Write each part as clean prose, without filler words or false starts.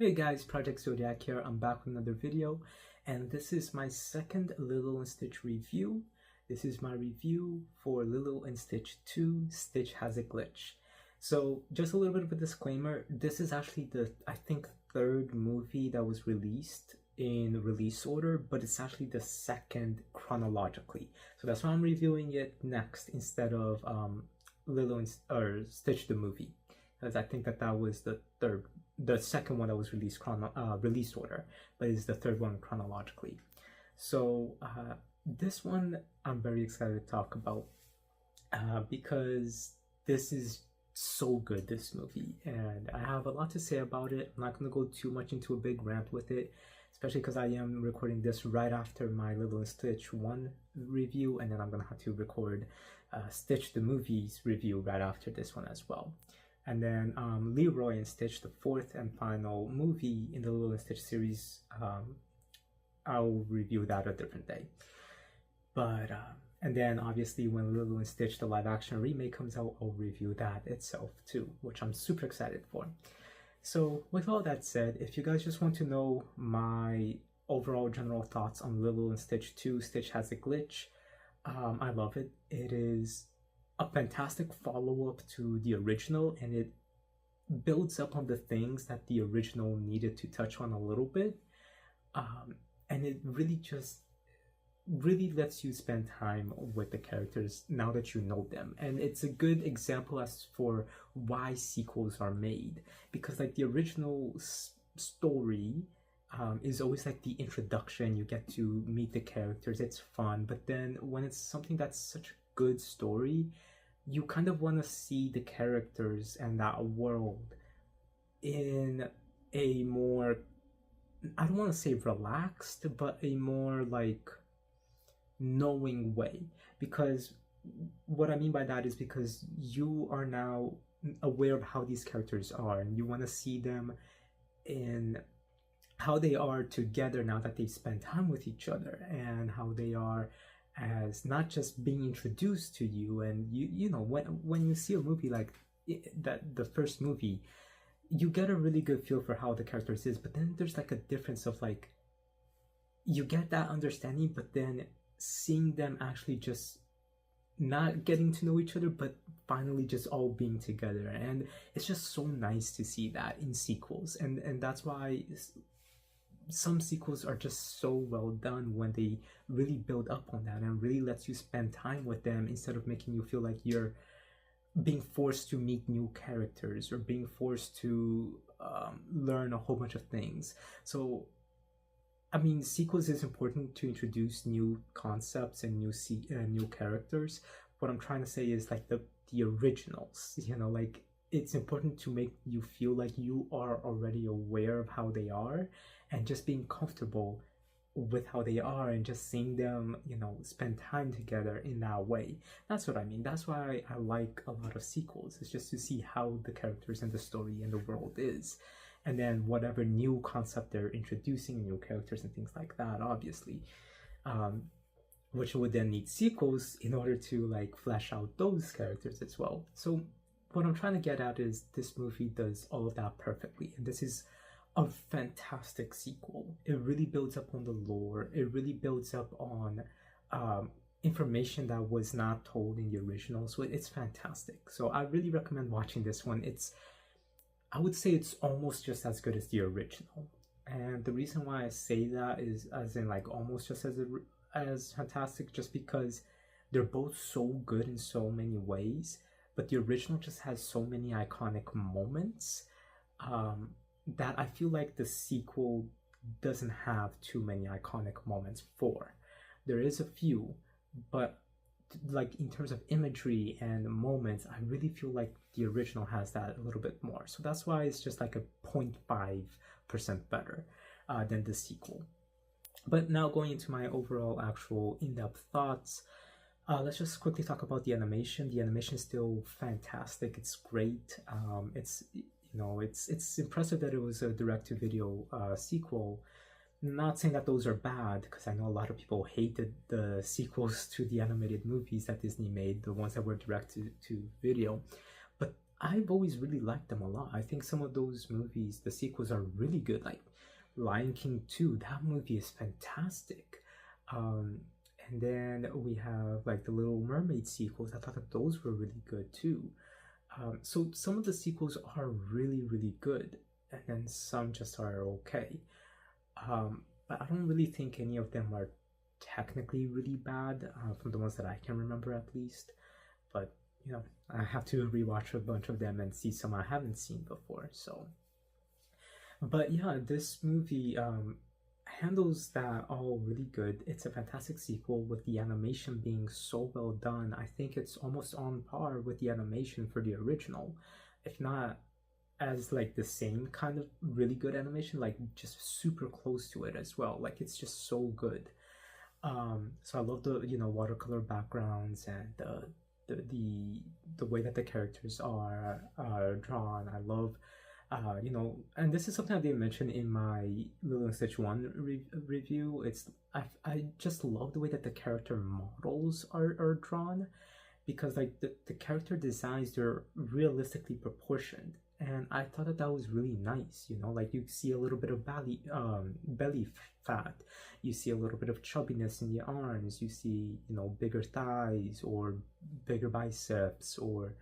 Hey guys, project-zodiac here. I'm back with another video, and this is my second Lilo and Stitch review. This is my review for Lilo and Stitch 2, Stitch Has a Glitch. So just a little bit of a disclaimer, this is actually the, I think, third movie that was released in release order, but it's actually the second chronologically. So that's why I'm reviewing it next instead of Lilo and Stitch the movie, because I think that was the second one that was released order, but it's the third one chronologically. So this one I'm very excited to talk about because this is so good, this movie, and I have a lot to say about it. I'm not going to go too much into a big rant with it, especially because I am recording this right after my Lilo and Stitch 1 review, and then I'm going to have to record Stitch the movie's review right after this one as well. And then Leroy and Stitch, the fourth and final movie in the Lilo and Stitch series, I'll review that a different day. But and then obviously when Lilo and Stitch, the live action remake comes out, I'll review that itself too, which I'm super excited for. So with all that said, if you guys just want to know my overall general thoughts on Lilo and Stitch 2, Stitch Has a Glitch, I love it. It is a fantastic follow-up to the original, and it builds up on the things that the original needed to touch on a little bit, and it really lets you spend time with the characters now that you know them. And it's a good example as for why sequels are made, because like the original story is always like the introduction. You get to meet the characters, it's fun, but then when it's something that's such a good story, you kind of want to see the characters and that world in a more, I don't want to say relaxed, but a more like knowing way. Because what I mean by that is because you are now aware of how these characters are, and you want to see them in how they are together now that they've spent time with each other, and how they are as not just being introduced to you. And you know, when you see a movie like that, the first movie, you get a really good feel for how the characters is, but then there's like a difference of like, you get that understanding, but then seeing them actually just not getting to know each other, but finally just all being together. And it's just so nice to see that in sequels, and that's why some sequels are just so well done, when they really build up on that and really lets you spend time with them instead of making you feel like you're being forced to meet new characters or being forced to learn a whole bunch of things. So I mean, sequels is important to introduce new concepts and new characters. What I'm trying to say is like the originals, you know, like it's important to make you feel like you are already aware of how they are, and just being comfortable with how they are, and just seeing them, you know, spend time together in that way. That's what I mean. That's why I like a lot of sequels. It's just to see how the characters and the story and the world is. And then whatever new concept they're introducing, new characters and things like that, obviously, which would then need sequels in order to like flesh out those characters as well. So what I'm trying to get at is this movie does all of that perfectly, and this is a fantastic sequel. It really builds up on the lore. It really builds up on information that was not told in the original. So it's fantastic. So I really recommend watching this one. I would say it's almost just as good as the original. And the reason why I say that is as in like almost just as fantastic, just because they're both so good in so many ways, but the original just has so many iconic moments that I feel like the sequel doesn't have too many iconic moments for. There is a few, but like in terms of imagery and moments, I really feel like the original has that a little bit more. So that's why it's just like a 0.5% better than the sequel. But now going into my overall actual in-depth thoughts, let's just quickly talk about the animation. The animation is still fantastic. It's great. It's, you know, it's impressive that it was a direct-to-video sequel. Not saying that those are bad, because I know a lot of people hated the sequels to the animated movies that Disney made, the ones that were direct to video. But I've always really liked them a lot. I think some of those movies, the sequels are really good. Like Lion King 2, that movie is fantastic. Um, and then we have like the Little Mermaid sequels. I thought that those were really good too. So some of the sequels are really, really good, and then some just are okay. But I don't really think any of them are technically really bad, from the ones that I can remember at least. But you know, I have to rewatch a bunch of them and see some I haven't seen before. So, but yeah, this movie handles that all really good. It's a fantastic sequel with the animation being so well done. I think it's almost on par with the animation for the original, if not as like the same kind of really good animation, like just super close to it as well. Like it's just so good. So I love the watercolor backgrounds and the way that the characters are drawn. I love and this is something I didn't mention in my Lilo and Stitch 1 review. I just love the way that the character models are drawn, because like the character designs, they're realistically proportioned, and I thought that that was really nice. Like you see a little bit of belly fat, you see a little bit of chubbiness in the arms, you see bigger thighs or bigger biceps, or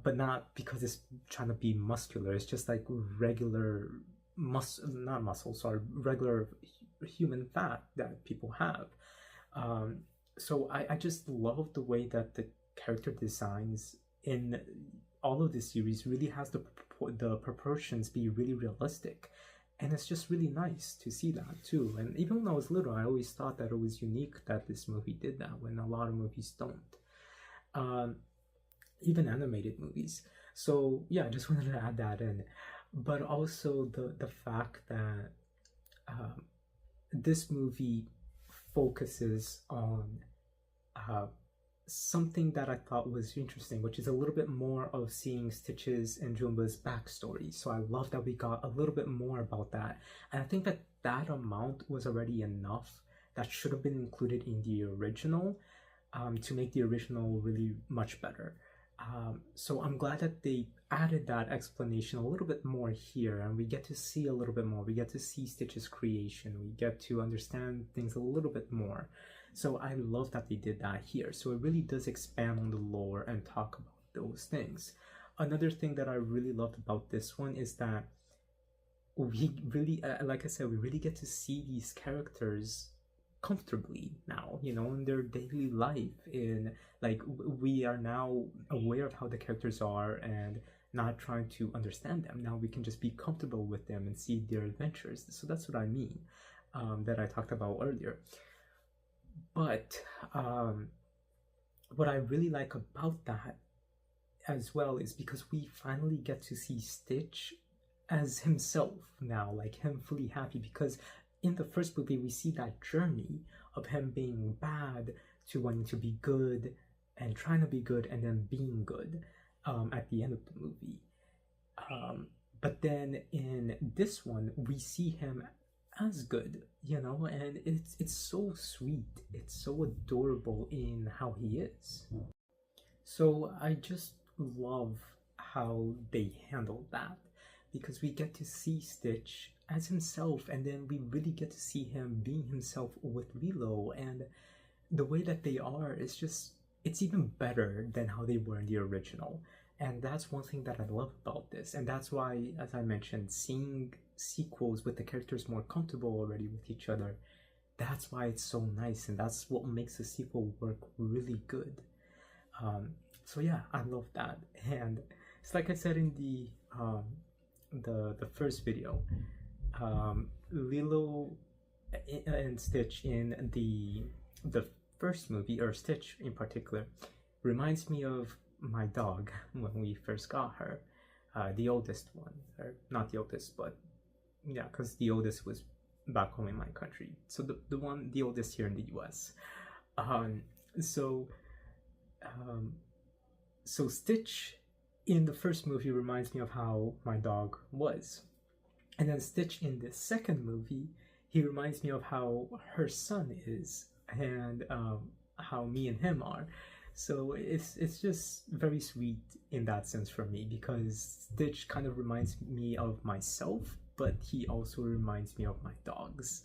but not because it's trying to be muscular. It's just like regular not muscle, sorry, regular human fat that people have. So I just love the way that the character designs in all of this series really has the proportions be really realistic, and it's just really nice to see that too. And even when I was little, I always thought that it was unique that this movie did that, when a lot of movies don't. Even animated movies. So yeah, I just wanted to add that in. But also the fact that this movie focuses on something that I thought was interesting, which is a little bit more of seeing Stitch's and Jumba's backstory. So I love that we got a little bit more about that. And I think that that amount was already enough. That should have been included in the original, to make the original really much better. So I'm glad that they added that explanation a little bit more here, and we get to see a little bit more. We get to see Stitch's creation. We get to understand things a little bit more. So I love that they did that here. So it really does expand on the lore and talk about those things. Another thing that I really loved about this one is that we really, like I said, we really get to see these characters comfortably now, in their daily life. In like, we are now aware of how the characters are and not trying to understand them. Now we can just be comfortable with them and see their adventures. So that's what I mean, that I talked about earlier. But what I really like about that as well is because we finally get to see Stitch as himself now, like him fully happy. Because in the first movie, we see that journey of him being bad to wanting to be good and trying to be good and then being good, at the end of the movie. But then in this one, we see him as good, and it's so sweet. It's so adorable in how he is. So I just love how they handled that, because we get to see Stitch as himself, and then we really get to see him being himself with Lilo, and the way that they are is just, it's even better than how they were in the original. And that's one thing that I love about this, and that's why, as I mentioned, seeing sequels with the characters more comfortable already with each other, that's why it's so nice, and that's what makes a sequel work really good. So yeah, I love that. And it's like I said in the first video, Lilo and Stitch in the first movie, or Stitch in particular, reminds me of my dog when we first got her, the oldest one, or not the oldest, but yeah, because the oldest was back home in my country, so the oldest here in the US. So Stitch in the first movie reminds me of how my dog was, and then Stitch in the second movie, he reminds me of how her son is, and how me and him are. So it's just very sweet in that sense for me because Stitch kind of reminds me of myself, but he also reminds me of my dogs.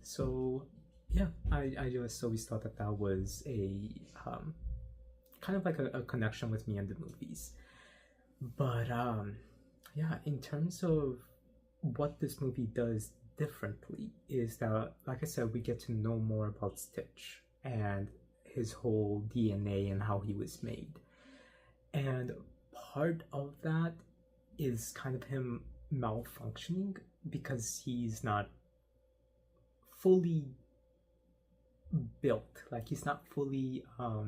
So yeah, I just always thought that that was a kind of like a connection with me and the movies. But yeah, in terms of what this movie does differently is that, like I said, we get to know more about Stitch and his whole DNA and how he was made. And part of that is kind of him malfunctioning because he's not fully built. Like he's not fully uh,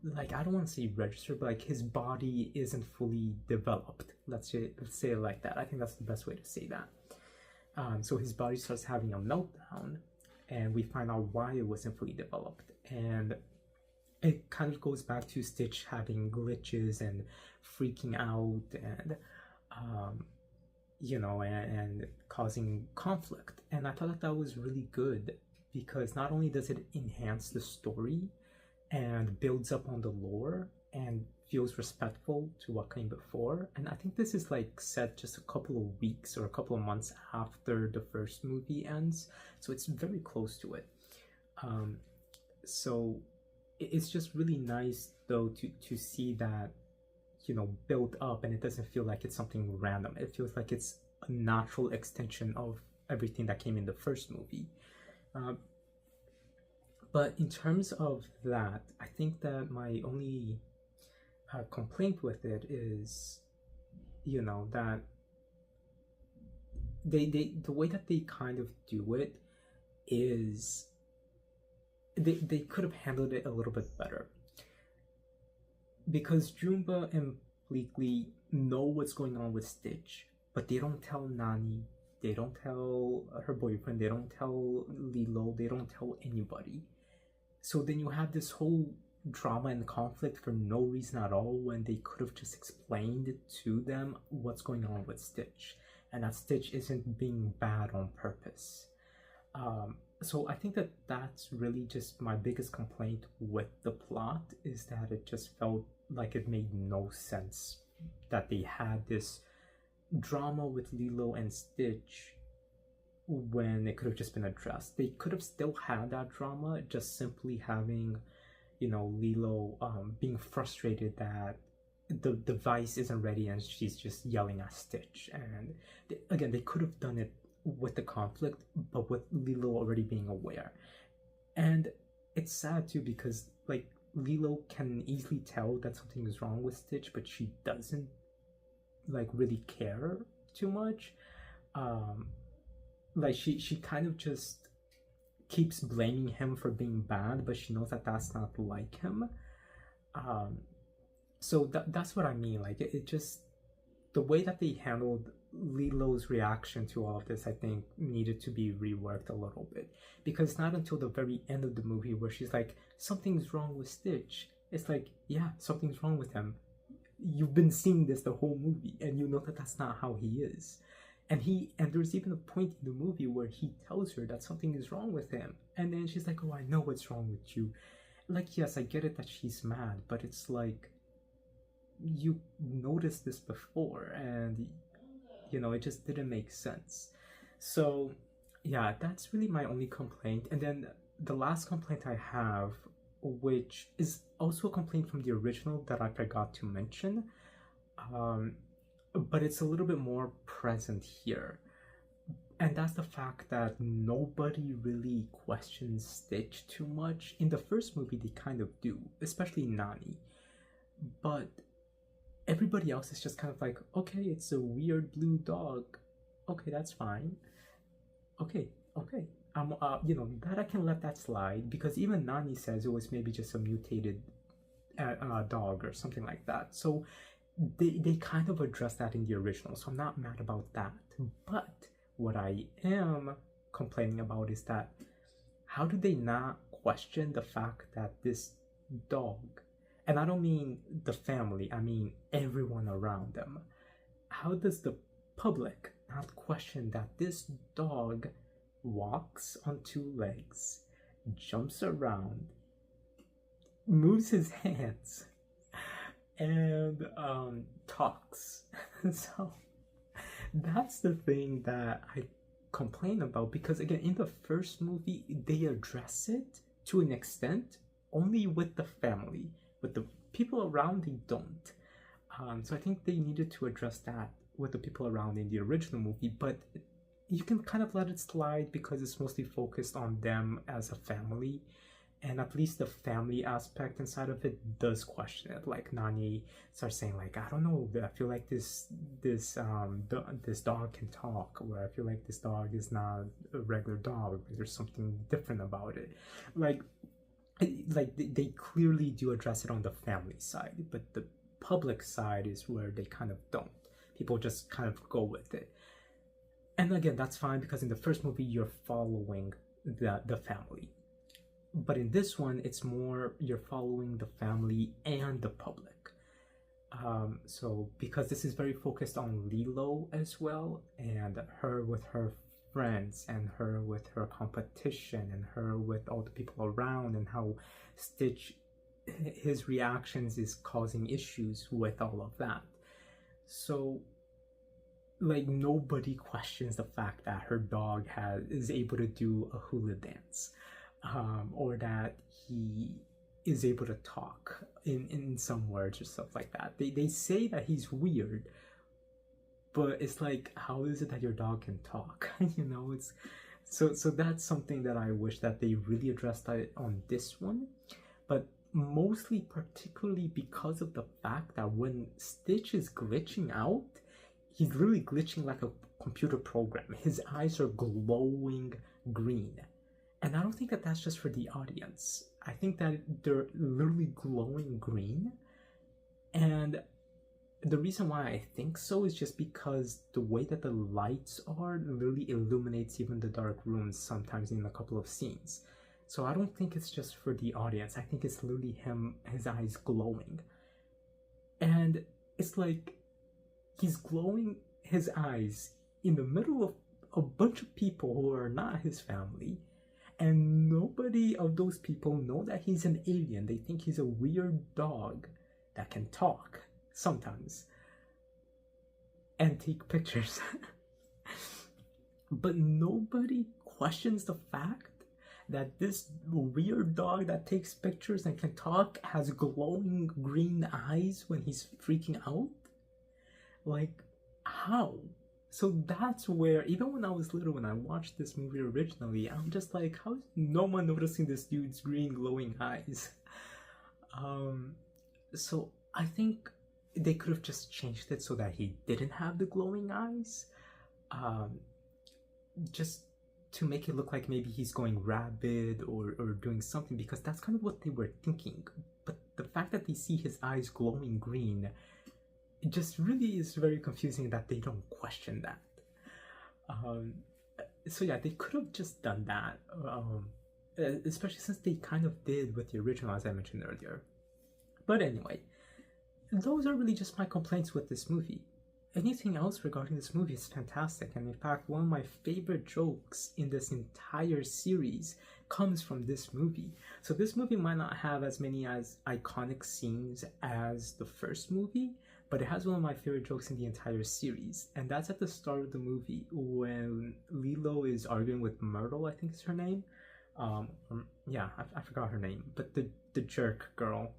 like I don't want to say registered, but like his body isn't fully developed. Let's say it like that. I think that's the best way to say that. So his body starts having a meltdown, and we find out why it wasn't fully developed. And it kind of goes back to Stitch having glitches and freaking out, and and causing conflict. And I thought that that was really good because not only does it enhance the story and builds up on the lore and feels respectful to what came before. And I think this is like set just a couple of weeks or a couple of months after the first movie ends, so it's very close to it. So it's just really nice though to see that build up, and it doesn't feel like it's something random. It feels like it's a natural extension of everything that came in the first movie. But in terms of that, I think that my only complaint with it is, that the way that they kind of do it is they could have handled it a little bit better. Because Jumba and Bleakley know what's going on with Stitch, but they don't tell Nani, they don't tell her boyfriend, they don't tell Lilo, they don't tell anybody. So then you have this whole drama and conflict for no reason at all when they could have just explained to them what's going on with Stitch and that Stitch isn't being bad on purpose. So I think that that's really just my biggest complaint with the plot, is that it just felt like it made no sense that they had this drama with Lilo and Stitch when it could have just been addressed. They could have still had that drama, just simply having, Lilo being frustrated that the device isn't ready and she's just yelling at Stitch. And again, they could have done it with the conflict, but with Lilo already being aware. And it's sad too because like Lilo can easily tell that something is wrong with Stitch, but she doesn't like really care too much. Like she kind of just keeps blaming him for being bad, but she knows that that's not like him. So that's what I mean. Like it just, the way that they handled Lilo's reaction to all of this, I think needed to be reworked a little bit, because it's not until the very end of the movie where she's like, something's wrong with Stitch. It's like, yeah, something's wrong with him. You've been seeing this the whole movie and you know that that's not how he is. And there's even a point in the movie where he tells her that something is wrong with him, and then she's like, oh, I know what's wrong with you. Like, yes, I get it that she's mad, but it's like, you noticed this before, and it just didn't make sense. So yeah, that's really my only complaint. And then the last complaint I have, which is also a complaint from the original that I forgot to mention, but it's a little bit more present here, and that's the fact that nobody really questions Stitch too much. In the first movie they kind of do, especially Nani, but everybody else is just kind of like, okay, it's a weird blue dog, okay, that's fine, okay, that I can let that slide, because even Nani says it was maybe just a mutated dog or something like that. So they kind of address that in the original, so I'm not mad about that. But what I am complaining about is that, how do they not question the fact that this dog, and I don't mean the family, I mean everyone around them, how does the public not question that this dog walks on two legs, jumps around, moves his hands, and talks. So that's the thing that I complain about, because again, in the first movie they address it to an extent only with the family, with the people around they don't. So I think they needed to address that with the people around in the original movie, but you can kind of let it slide because it's mostly focused on them as a family, and at least the family aspect inside of it does question it. Like Nani starts saying like, I don't know, I feel like this dog can talk, or I feel like this dog is not a regular dog, like there's something different about it. Like they clearly do address it on the family side, but the public side is where they kind of don't. People just kind of go with it. And again, that's fine because in the first movie you're following the family. But in this one, it's more you're following the family and the public. So because this is very focused on Lilo as well, and her with her friends, and her with her competition, and her with all the people around, and how Stitch, his reactions is causing issues with all of that. So like nobody questions the fact that her dog is able to do a hula dance, or that he is able to talk in some words or stuff like that. They say that he's weird, but it's like, how is it that your dog can talk? You know, it's so that's something that I wish that they really addressed that on this one. But mostly particularly because of the fact that when Stitch is glitching out, he's literally glitching like a computer program. His eyes are glowing green. And I don't think that that's just for the audience. I think that they're literally glowing green. And the reason why I think so is just because the way that the lights are literally illuminates even the dark rooms sometimes in a couple of scenes. So I don't think it's just for the audience. I think it's literally his eyes glowing. And it's like he's glowing his eyes in the middle of a bunch of people who are not his family. And nobody of those people know that he's an alien. They think he's a weird dog that can talk sometimes and take pictures. But nobody questions the fact that this weird dog that takes pictures and can talk has glowing green eyes when he's freaking out. Like, how? So that's where, even when I was little, when I watched this movie originally, I'm just like, how is no one noticing this dude's green glowing eyes? So I think they could have just changed it so that he didn't have the glowing eyes. Just to make it look like maybe he's going rabid or doing something, because that's kind of what they were thinking. But the fact that they see his eyes glowing green, it just really is very confusing that they don't question that. So yeah, they could have just done that, especially since they kind of did with the original, as I mentioned earlier. But anyway, those are really just my complaints with this movie. Anything else regarding this movie is fantastic, and in fact, one of my favorite jokes in this entire series comes from this movie. So this movie might not have as many as iconic scenes as the first movie, but it has one of my favorite jokes in the entire series, and that's at the start of the movie when Lilo is arguing with Myrtle, I think is her name. Yeah, I forgot her name, but the jerk girl,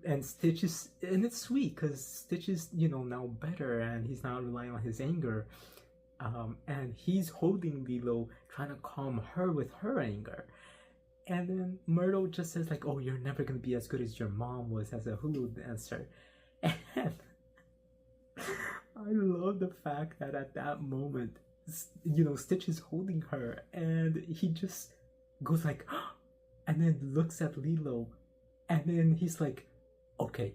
and Stitch is, and it's sweet because Stitch is, you know, now better and he's not relying on his anger, and he's holding Lilo, trying to calm her with her anger. And then Myrtle just says like, oh, you're never going to be as good as your mom was as a hula dancer. And I love the fact that at that moment, you know, Stitch is holding her and he just goes like, and then looks at Lilo, and then he's like, okay,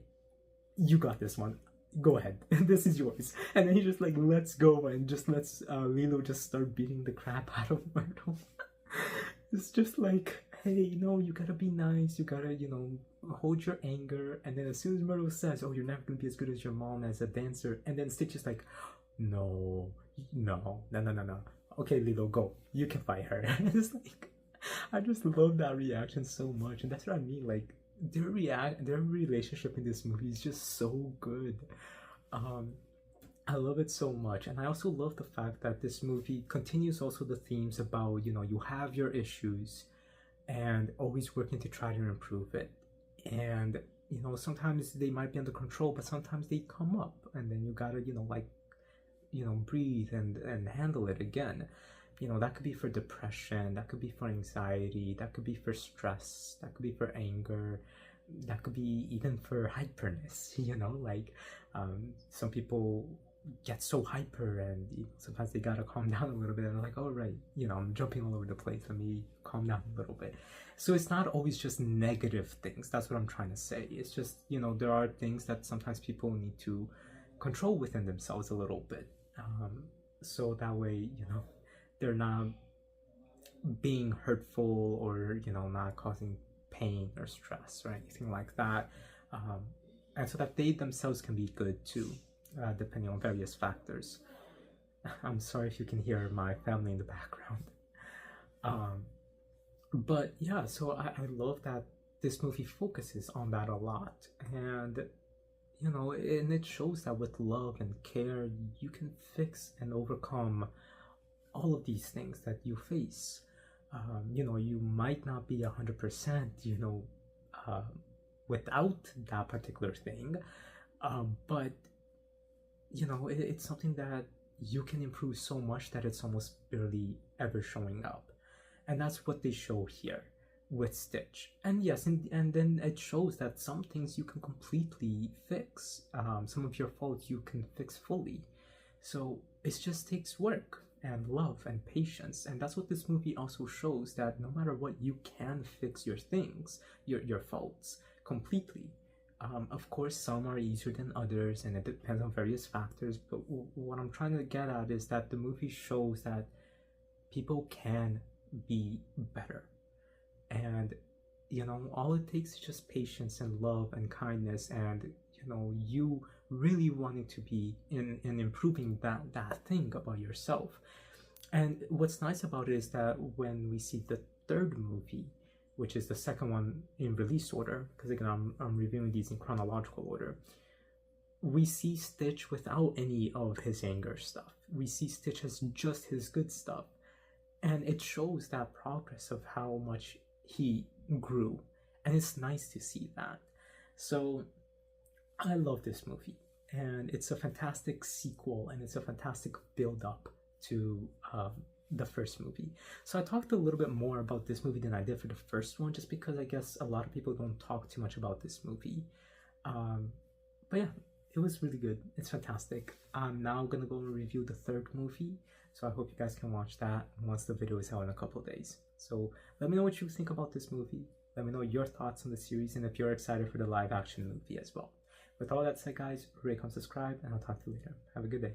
you got this one. Go ahead. This is yours. And then he just like lets go and just lets Lilo just start beating the crap out of Myrtle. It's just like, hey, no, you gotta be nice, you gotta, you know, hold your anger. And then as soon as Myrtle says, oh, you're never gonna be as good as your mom as a dancer, and then Stitch is like, no, Okay, Lilo, go. You can fight her. It's like I just love that reaction so much, and that's what I mean. Like their relationship in this movie is just so good. Um, I love it so much, and I also love the fact that this movie continues also the themes about you have your issues, and always working to try to improve it, and sometimes they might be under control, but sometimes they come up, and then you gotta like breathe and handle it again. That could be for depression, that could be for anxiety, that could be for stress, that could be for anger, that could be even for hyperness. Like some people get so hyper, and sometimes they gotta calm down a little bit, and they're like, all right, I'm jumping all over the place, let me calm down a little bit. So it's not always just negative things. That's what I'm trying to say. It's just there are things that sometimes people need to control within themselves a little bit, so that way they're not being hurtful, or not causing pain or stress or anything like that, and so that they themselves can be good too, depending on various factors. I'm sorry if you can hear my family in the background. um, but yeah, so I love that this movie focuses on that a lot, and and it shows that with love and care you can fix and overcome all of these things that you face. You might not be 100%, uh, without that particular thing, but it's something that you can improve so much that it's almost barely ever showing up, and that's what they show here with Stitch. And yes, and then it shows that some things you can completely fix, some of your faults you can fix fully. So it just takes work and love and patience, and that's what this movie also shows, that no matter what, you can fix your things, your faults completely. Of course, some are easier than others, and it depends on various factors, but what I'm trying to get at is that the movie shows that people can be better, and all it takes is just patience and love and kindness, and you really wanting to be in improving that thing about yourself. And what's nice about it is that when we see the third movie, which is the second one in release order, because again I'm reviewing these in chronological order, we see Stitch without any of his anger stuff. We see Stitch as just his good stuff, and it shows that progress of how much he grew, and it's nice to see that. So I love this movie, and it's a fantastic sequel, and it's a fantastic build up to the first movie. So I talked a little bit more about this movie than I did for the first one, just because I guess a lot of people don't talk too much about this movie. But yeah, it was really good. It's fantastic. I'm now gonna go and review the third movie, so I hope you guys can watch that once the video is out in a couple of days. So let me know what you think about this movie. Let me know your thoughts on the series, and if you're excited for the live action movie as well. With all that said, guys, rate, comment, subscribe, and I'll talk to you later. Have a good day.